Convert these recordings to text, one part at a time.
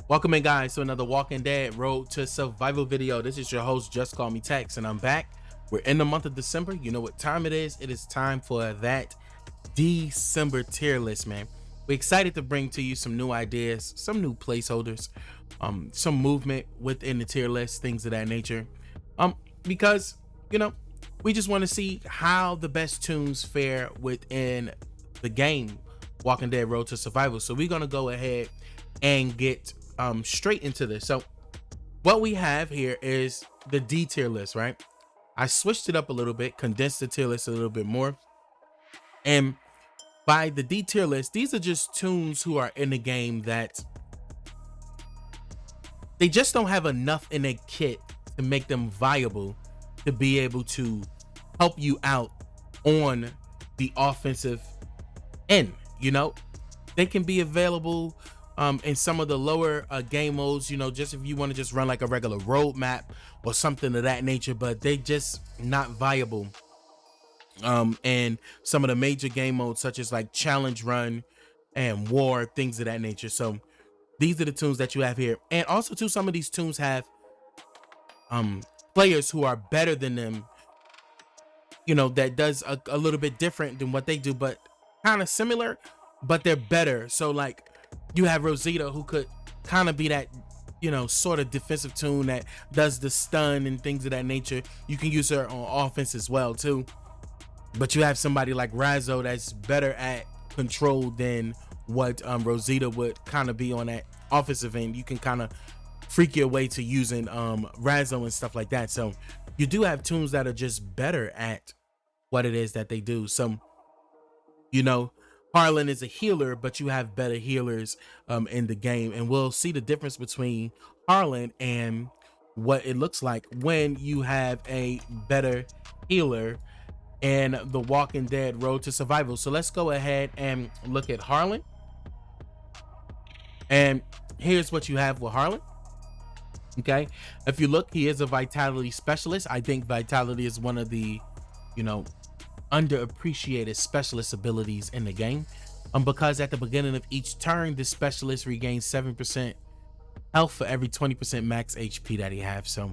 Welcome in, guys, to another Walking Dead Road to Survival video. This is your host, JustCMTexx, and I'm back. We're in the month of December. You know what time it is. It is time for that December tier list, man. We're excited to bring to you some new ideas, some new placeholders, some movement within the tier list, things of that nature. Because, you know, we just want to see how the best tunes fare within the game, Walking Dead Road to Survival. So we're going to go ahead and get straight into this. So what we have here is the D tier list, right? I switched it up a little bit, condensed the tier list a little bit more. And by the D tier list, these are just tunes who are in the game that they just don't have enough in their kit to make them viable to be able to help you out on the offensive end. You know, they can be available in some of the lower game modes, you know, just if you want to just run like a regular road map or something of that nature, but they just not viable and some of the major game modes such as like challenge run and war, things of that nature. So these are the tunes that you have here. And also too, some of these tunes have players who are better than them, you know, that does a little bit different than what they do, but kind of similar, but they're better. So like you have Rosita, who could kind of be that, you know, sort of defensive tune that does the stun and things of that nature. You can use her on offense as well too. But you have somebody like Raso that's better at control than what Rosita would kind of be on that offensive end. You can kind of freak your way to using Raso and stuff like that. So you do have tunes that are just better at what it is that they do. So, you know, Harlan is a healer, but you have better healers in the game, and we'll see the difference between Harlan and what it looks like when you have a better healer in the Walking Dead Road to Survival. So let's go ahead and look at Harlan. And here's what you have with Harlan. Okay, if you look, he is a vitality specialist. I think vitality is one of the, you know, underappreciated specialist abilities in the game, because at the beginning of each turn, this specialist regains 7% health for every 20% max HP that he has. So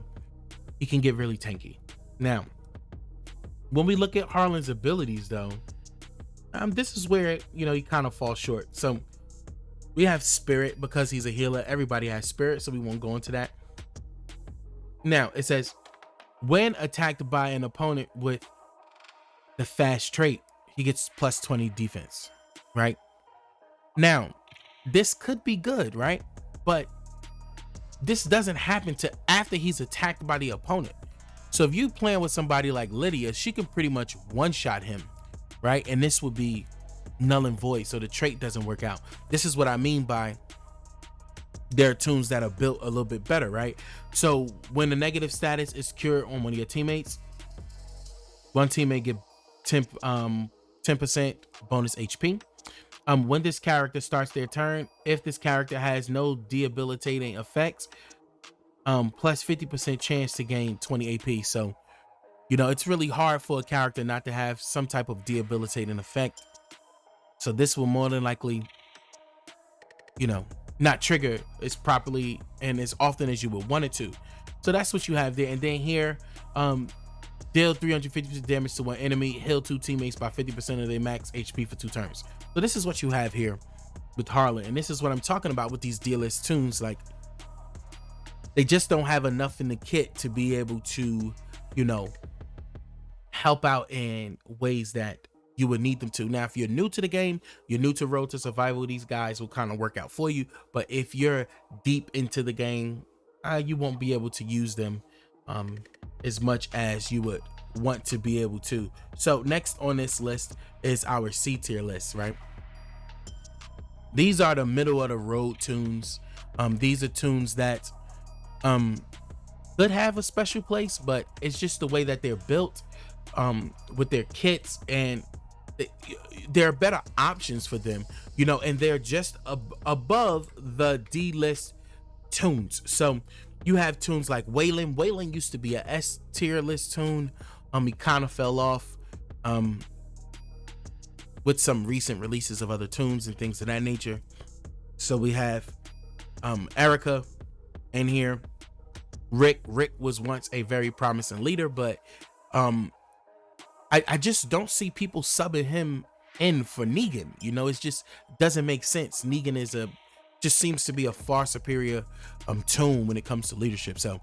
he can get really tanky. Now, when we look at Harlan's abilities, though, this is where, you know, he kind of falls short. So we have Spirit because he's a healer. Everybody has Spirit, so we won't go into that. Now it says when attacked by an opponent with the fast trait, he gets plus 20 defense, right? Now this could be good, right? But this doesn't happen to after he's attacked by the opponent. So if you playing with somebody like Lydia, she can pretty much one-shot him, right? And this would be null and void, so the trait doesn't work out. This is what I mean by there are tunes that are built a little bit better, right? So when the negative status is cured on one of your teammates, one teammate get 10% bonus HP. When this character starts their turn, if this character has no debilitating effects, plus 50% chance to gain 20 AP. So, you know, it's really hard for a character not to have some type of debilitating effect. So this will more than likely, you know, not trigger as properly and as often as you would want it to. So that's what you have there. And then here, deal 350% damage to one enemy, heal 2 teammates by 50% of their max HP for 2 turns. So this is what you have here with Harlan, and this is what I'm talking about with these D-list tunes. Like, they just don't have enough in the kit to be able to, you know, help out in ways that you would need them to. Now, if you're new to the game, you're new to Road to Survival, these guys will kind of work out for you. But if you're deep into the game, you won't be able to use them as much as you would want to be able to. So next on this list is our C tier list, right? These are the middle of the road tunes. These are tunes that could have a special place, but it's just the way that they're built with their kits, and there are better options for them, you know, and they're just above the D list tunes. So you have tunes like Waylon. Waylon used to be a S tier list tune. He kind of fell off with some recent releases of other tunes and things of that nature. So we have Erica in here. Rick was once a very promising leader, but I just don't see people subbing him in for Negan. You know, it just doesn't make sense. Negan is just seems to be a far superior tune when it comes to leadership. So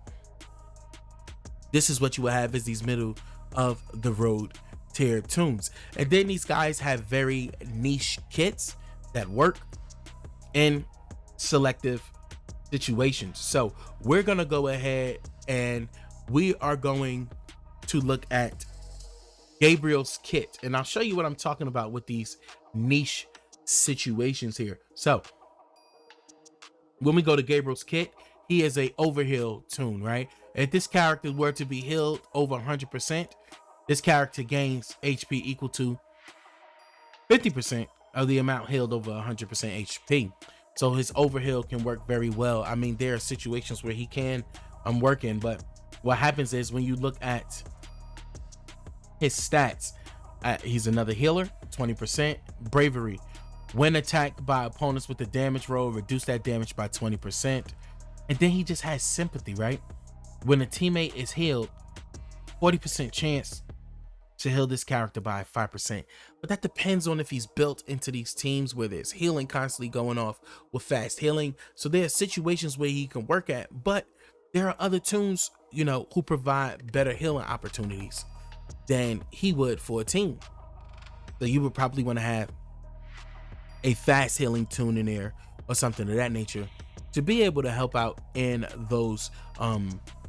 this is what you will have is these middle of the road tier tunes. And then these guys have very niche kits that work in selective situations. So we're gonna go ahead and we are going to look at Gabriel's kit, and I'll show you what I'm talking about with these niche situations here. So when we go to Gabriel's kit, he is a overheal tune, right? If this character were to be healed over 100%, this character gains HP equal to 50% of the amount healed over 100% HP. So his overheal can work very well. I mean, there are situations where he can work in, but what happens is when you look at his stats, he's another healer, 20%. Bravery, when attacked by opponents with the damage roll, reduce that damage by 20%. And then he just has sympathy, right? When a teammate is healed, 40% chance to heal this character by 5%. But that depends on if he's built into these teams where there's healing constantly going off with fast healing. So there are situations where he can work at, but there are other tunes, you know, who provide better healing opportunities than he would for a team. So you would probably want to have a fast healing tune in there or something of that nature to be able to help out in those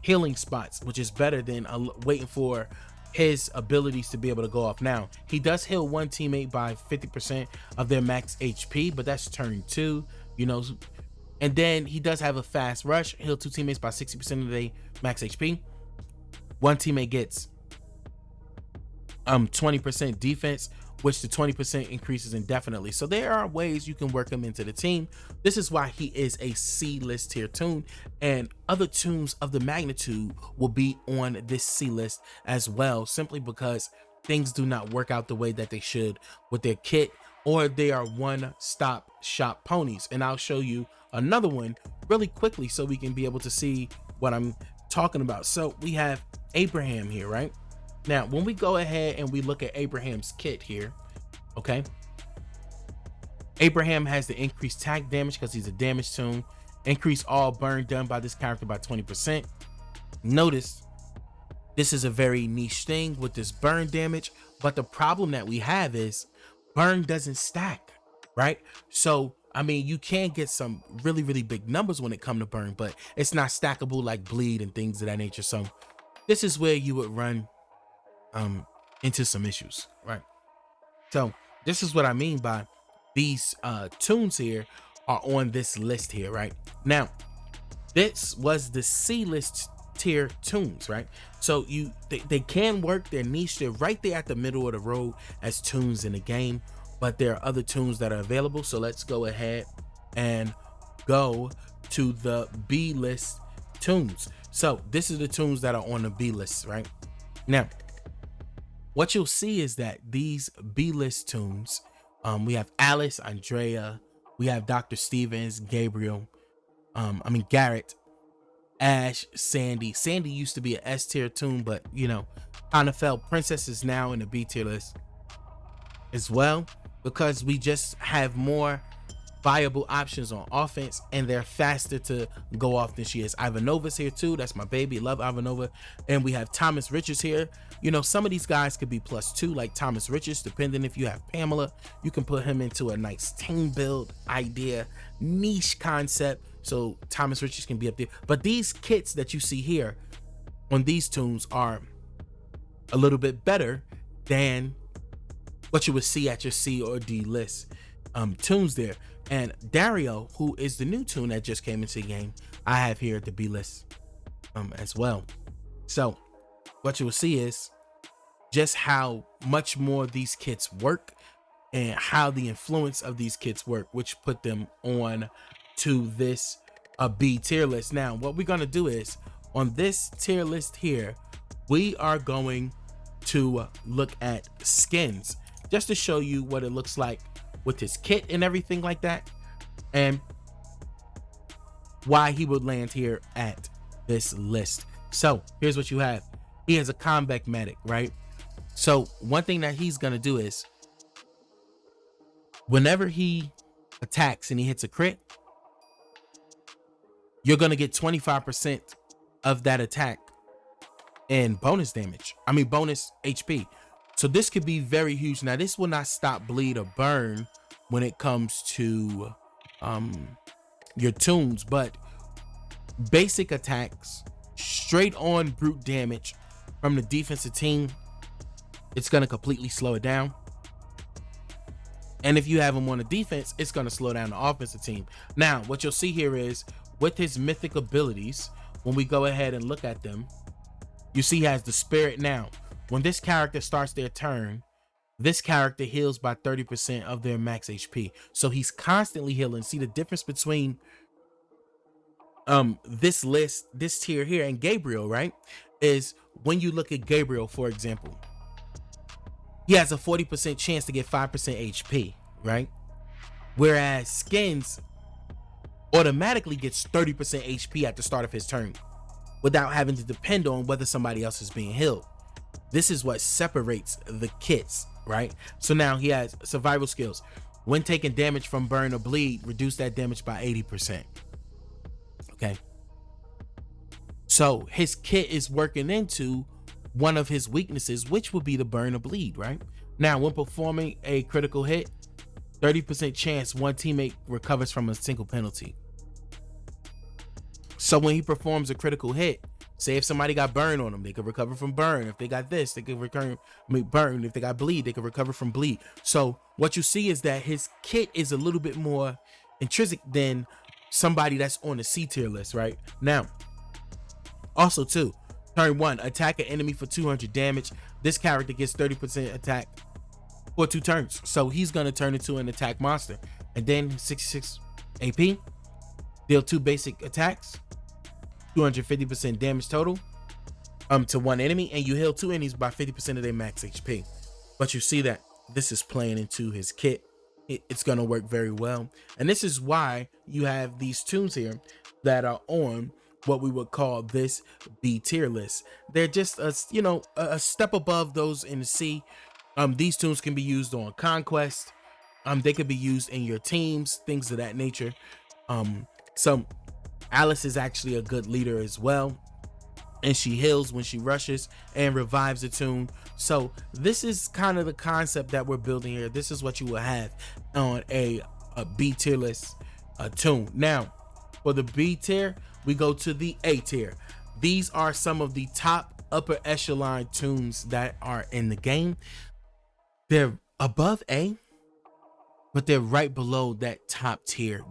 healing spots, which is better than waiting for his abilities to be able to go off. Now, he does heal one teammate by 50% of their max HP, but that's turn 2, you know. And then he does have a fast rush, heal 2 teammates by 60% of their max HP. One teammate gets 20% defense, which the 20% increases indefinitely. So there are ways you can work him into the team. This is why he is a C-list tier tune, and other tunes of the magnitude will be on this C-list as well, simply because things do not work out the way that they should with their kit, or they are one-stop shop ponies. And I'll show you another one really quickly so we can be able to see what I'm talking about. So we have Abraham here, right? Now, when we go ahead and we look at Abraham's kit here, okay, Abraham has the increased tag damage because he's a damage tune, increase all burn done by this character by 20%. Notice this is a very niche thing with this burn damage, but the problem that we have is burn doesn't stack, right? So, I mean, you can get some really, really big numbers when it comes to burn, but it's not stackable like bleed and things of that nature. So this is where you would run into some issues, right? So this is what I mean by these tunes here are on this list here, right? Now, this was the C-list tier tunes, right? So they can work, they're niche, they're right there at the middle of the road as tunes in the game, but there are other tunes that are available. So let's go ahead and go to the B list tunes. So this is the tunes that are on the B list, right? Now, what you'll see is that these B-list tunes, we have Alice, Andrea, we have Dr. Stevens, Gabriel, Garrett, Ash, Sandy. Sandy used to be an S tier tune, but you know, kind of fell. Princess is now in the B tier list as well, because we just have more viable options on offense and they're faster to go off than she is. Ivanova's here too, that's my baby, love Ivanova. And we have Thomas Richards here. You know, some of these guys could be +2 like Thomas Richards, depending if you have Pamela, you can put him into a nice team build idea, niche concept, so Thomas Richards can be up there. But these kits that you see here on these tunes are a little bit better than what you would see at your C or D list tunes there. And Dario, who is the new tune that just came into the game, I have here at the B list as well. So what you will see is just how much more these kits work and how the influence of these kits work, which put them on to this B tier list. Now, what we're going to do is on this tier list here, we are going to look at skins just to show you what it looks like with his kit and everything like that. And why he would land here at this list. So here's what you have. He has a combat medic, right? So one thing that he's gonna do is whenever he attacks and he hits a crit, you're gonna get 25% of that attack in bonus damage. I mean bonus HP. So this could be very huge. Now this will not stop bleed or burn when it comes to your tunes, but basic attacks, straight on brute damage from the defensive team, it's gonna completely slow it down. And if you have him on the defense, it's gonna slow down the offensive team. Now, what you'll see here is with his mythic abilities, when we go ahead and look at them, you see he has the spirit. Now, when this character starts their turn, this character heals by 30% of their max HP. So he's constantly healing. See the difference between this list, this tier here, and Gabriel, right? Is when you look at Gabriel, for example, he has a 40% chance to get 5% HP, right? Whereas Skins automatically gets 30% HP at the start of his turn without having to depend on whether somebody else is being healed. This is what separates the kits, right? So now he has survival skills. When taking damage from burn or bleed, reduce that damage by 80%. Okay. So his kit is working into one of his weaknesses, which would be the burn or bleed, right? Now, when performing a critical hit, 30% chance one teammate recovers from a single penalty. So when he performs a critical hit, say if somebody got burn on them, they could recover from burn. If they got this, they could recover burn. If they got bleed, they could recover from bleed. So what you see is that his kit is a little bit more intrinsic than somebody that's on the C tier list, right? Now, also too, turn 1, attack an enemy for 200 damage. This character gets 30% attack for 2 turns. So he's gonna turn into an attack monster. And then 66 AP, deal 2 basic attacks, 250% damage total to 1 enemy, and you heal 2 enemies by 50% of their max HP. But you see that this is playing into his kit. It's gonna work very well. And this is why you have these tunes here that are on what we would call this B tier list. They're just a step above those in the C. These tunes can be used on Conquest. They could be used in your teams, things of that nature. So Alice is actually a good leader as well, and she heals when she rushes and revives the tune. So this is kind of the concept that we're building here. This is what you will have on a B tier list tune. Now, for the B tier, we go to the A tier. These are some of the top upper echelon tunes that are in the game. They're above A, but they're right below that top tier,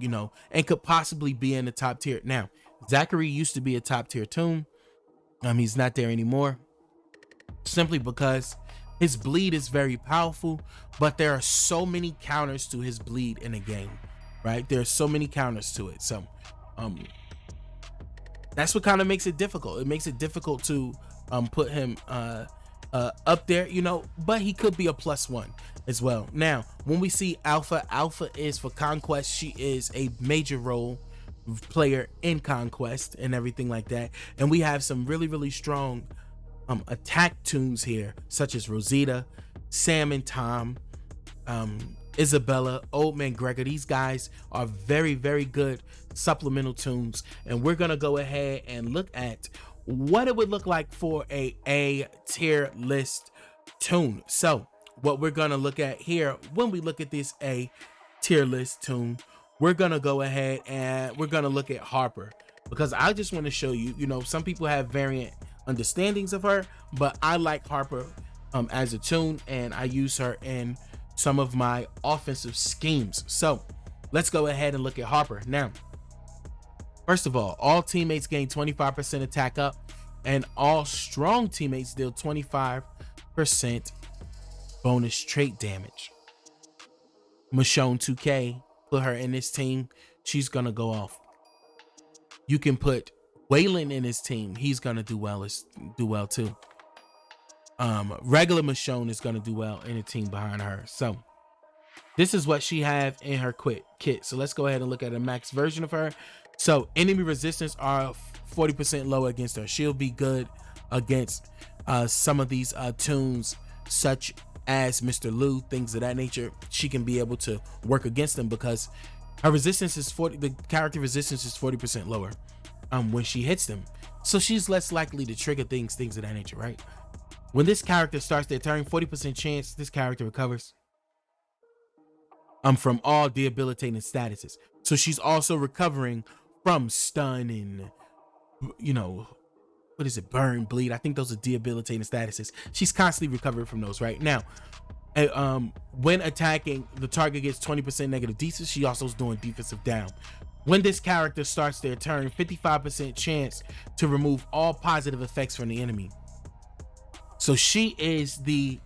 and could possibly be in the top tier. Now, Zachary used to be a top tier tune. He's not there anymore, simply because his bleed is very powerful, but there are so many counters to his bleed in the game, right? There are so many counters to it. So, that's what kind of makes it difficult. It makes it difficult to put him up there, but he could be a +1 as well. Now, when we see Alpha is for Conquest. She is a major role player in Conquest and everything like that. And we have some really, really strong attack tunes here, such as Rosita, Sam and Tom, Isabella, Old Man Gregor. These guys are very, very good supplemental tunes, and we're gonna go ahead and look at what it would look like for a tier list tune. So what we're gonna look at here, when we look at this A tier list tune, we're gonna go ahead and we're gonna look at Harper, because I just want to show you, some people have variant understandings of her, but I like Harper as a tune, and I use her in some of my offensive schemes. So let's go ahead and look at Harper. Now, first of all teammates gain 25% attack up, and all strong teammates deal 25% bonus trait damage. Michonne 2K, put her in this team, she's gonna go off. You can put Waylon in his team, he's gonna do well too. Regular Michonne is gonna do well in a team behind her. So This is what she have in her kit. So let's go ahead and look at a max version of her. So enemy resistance are 40% lower against her. She'll be good against some of these tunes, such as Mr. Lu, things of that nature. She can be able to work against them because her resistance is 40. The character resistance is 40% lower when she hits them. So she's less likely to trigger things of that nature, right? When this character starts their turn, 40% chance this character recovers from all debilitating statuses. So she's also recovering from stun and, you know, what is it, burn, bleed. I think those are debilitating statuses. She's constantly recovering from those right now. When attacking, the target gets 20% negative defense. She also is doing defensive down. When this character starts their turn, 55% chance to remove all positive effects from the enemy. So she is the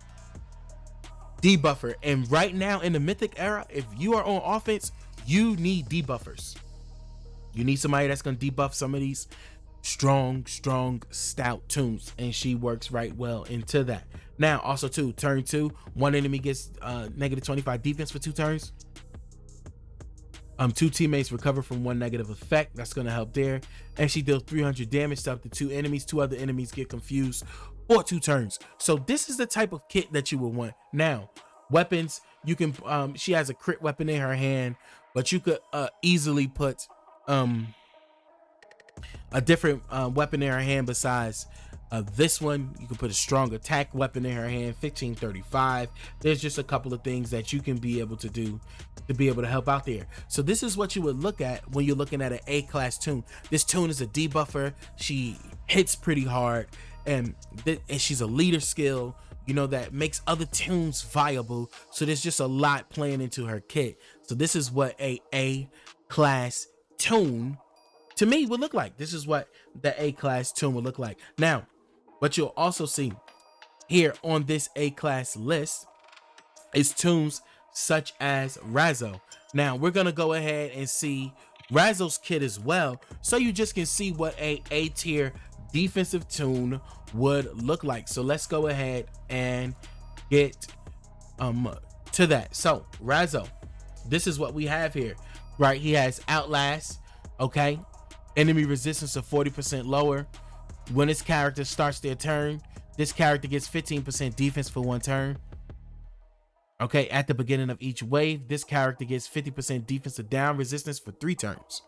debuffer. And right now in the Mythic era, if you are on offense, you need debuffers. You need somebody that's going to debuff some of these strong, stout tunes, and she works right well into that. Now, also too, turn 2, one enemy gets negative 25 defense for 2 turns. 2 teammates recover from 1 negative effect. That's going to help there. And she deals 300 damage to up to 2 enemies. 2 other enemies get confused for 2 turns. So this is the type of kit that you would want. Now, weapons, you can she has a crit weapon in her hand, but you could easily put a different weapon in her hand besides this one. You can put a strong attack weapon in her hand, 1535. There's just a couple of things that you can be able to do to be able to help out there. So this is what you would look at when you're looking at an A-class tune. This tune is a debuffer. She hits pretty hard, and she's a leader skill, you know, that makes other tunes viable. So there's just a lot playing into her kit. So this is what a A-class tune to me would look like. This is what the A-class tune would look like. Now, what you'll also see here on this A-class list is tunes such as Raso. Now, we're going to go ahead and see Raso's kit as well, so you just can see what a A-tier defensive tune would look like. So let's go ahead and get to that. So Raso, this is what we have here, right? He has Outlast, okay? Enemy resistance of 40% lower. When this character starts their turn, this character gets 15% defense for 1 turn. Okay, at the beginning of each wave, this character gets 50% defensive down resistance for 3 turns.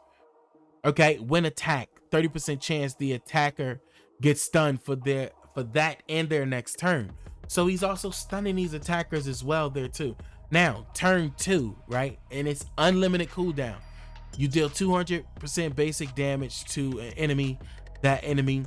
Okay, when attacked, 30% chance the attacker gets stunned for that and their next turn. So he's also stunning these attackers as well there too. Now, turn 2, right? And it's unlimited cooldown. You deal 200% basic damage to an enemy. That enemy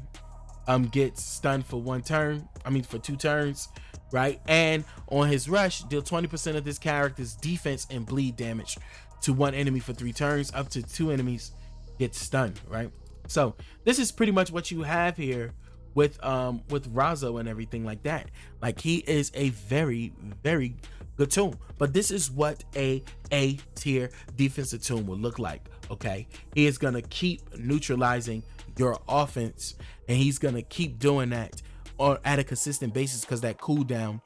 gets stunned for 2 turns, right? And on his rush, deal 20% of this character's defense and bleed damage to 1 enemy for 3 turns. Up to 2 enemies get stunned, right? So this is pretty much what you have here with Raso and everything like that. Like, he is a very, very good tune, but this is what a A-tier defensive tune will look like. Okay, he is gonna keep neutralizing your offense, and he's gonna keep doing that or at a consistent basis because that cooldown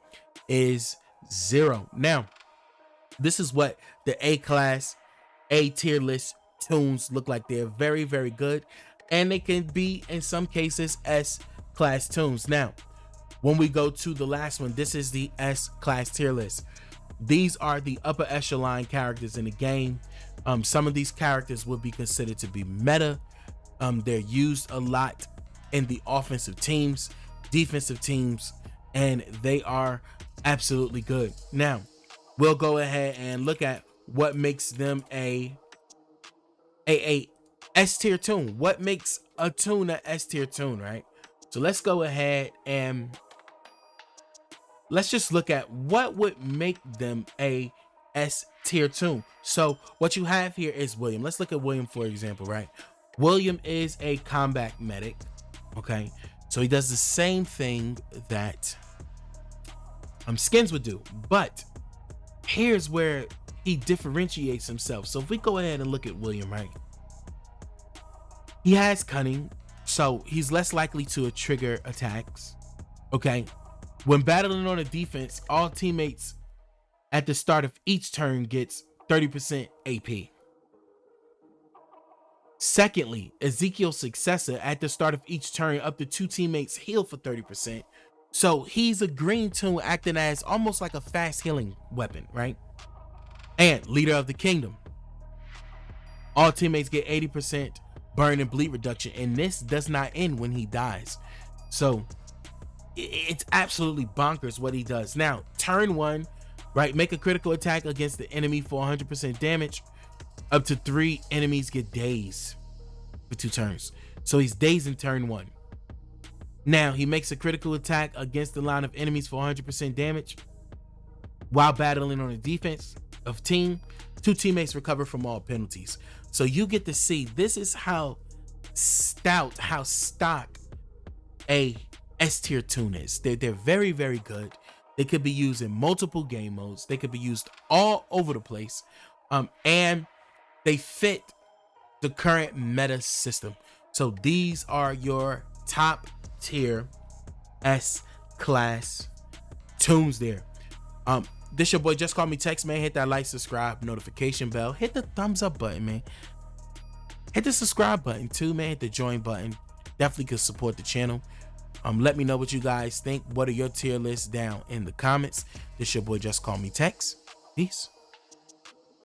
is 0. Now, this is what the A-class, A-tier list tunes look like. They're very, very good, and they can be in some cases S-class tunes. Now, when we go to the last one, this is the S-class tier list. These are the upper echelon characters in the game. Some of these characters would be considered to be meta. They're used a lot in the offensive teams, defensive teams, and they are absolutely good. Now, we'll go ahead and look at what makes them a S-tier tune. What makes a tune a S-tier tune, right? So let's go ahead and let's just look at what would make them a S-tier tune. So what you have here is William. Let's look at William, for example, right? William is a combat medic, okay? So he does the same thing that Skins would do, but here's where he differentiates himself. So if we go ahead and look at William, right? He has cunning, so he's less likely to trigger attacks, okay? When battling on a defense, all teammates at the start of each turn gets 30% AP. Secondly, Ezekiel's successor at the start of each turn, up to 2 teammates heal for 30%. So he's a green tool acting as almost like a fast healing weapon, right? And leader of the kingdom. All teammates get 80% burn and bleed reduction, and this does not end when he dies. So it's absolutely bonkers what he does. Now, turn 1, right? Make a critical attack against the enemy for 100% damage. Up to 3 enemies get dazed for 2 turns. So he's dazed in turn 1. Now he makes a critical attack against the line of enemies for 100% damage. While battling on the defense of team, 2 teammates recover from all penalties. So you get to see, this is how stout, how stock a S tier tune is. They're very, very good. They could be used in multiple game modes. They could be used all over the place. And they fit the current meta system. So these are your top tier S class tunes there. This your boy JustCMTexx, man. Hit that like, subscribe, notification bell, hit the thumbs up button, man. Hit the subscribe button too, man. Hit the join button. Definitely could support the channel. Let me know what you guys think. What are your tier lists down in the comments? This your boy JustCMTexx. Peace.